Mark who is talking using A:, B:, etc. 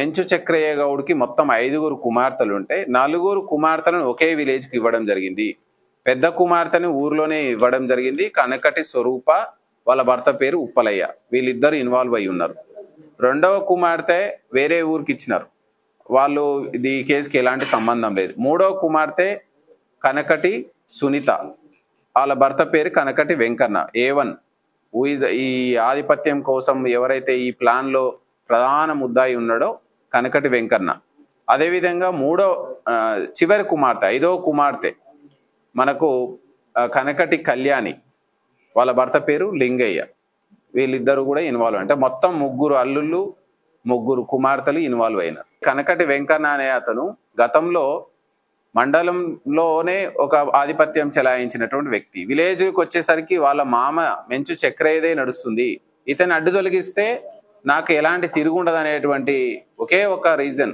A: పెంచు చక్రయ్య గౌడ్కి మొత్తం 5 కుమార్తెలు ఉంటే 4 కుమార్తెలను ఒకే విలేజ్కి ఇవ్వడం జరిగింది. పెద్ద కుమార్తెని ఊర్లోనే ఇవ్వడం జరిగింది. కనకటి స్వరూప, వాళ్ళ భర్త పేరు ఉప్పలయ్య, వీళ్ళిద్దరు ఇన్వాల్వ్ అయి ఉన్నారు. రెండవ కుమార్తె వేరే ఊరికి ఇచ్చినారు, వాళ్ళు ఈ కేసుకి ఎలాంటి సంబంధం లేదు. మూడవ కుమార్తె కనకటి సునీత, వాళ్ళ భర్త పేరు కనకటి వెంకన్న. A1 ఈ ఆధిపత్యం కోసం ఎవరైతే ఈ ప్లాన్ లో ప్రధాన ముద్దాయి ఉన్నాడో కనకటి వెంకన్న. అదేవిధంగా చివరి కుమార్తె 5వ కుమార్తె మనకు కనకటి కళ్యాణి, వాళ్ళ భర్త పేరు లింగయ్య. వీళ్ళిద్దరు కూడా ఇన్వాల్వ్, అంటే మొత్తం 3 అల్లుళ్ళు 3 కుమార్తెలు ఇన్వాల్వ్ అయినారు. కనకటి వెంకన్న అనే అతను గతంలో మండలంలోనే ఒక ఆధిపత్యం చెలాయించినటువంటి వ్యక్తి. విలేజ్కి వచ్చేసరికి వాళ్ళ మామ మెంచు చక్రయ్యదే నడుస్తుంది, ఇతను అడ్డు తొలగిస్తే నాకు ఎలాంటి తిరుగుండదు అనేటువంటి ఒకే ఒక రీజన్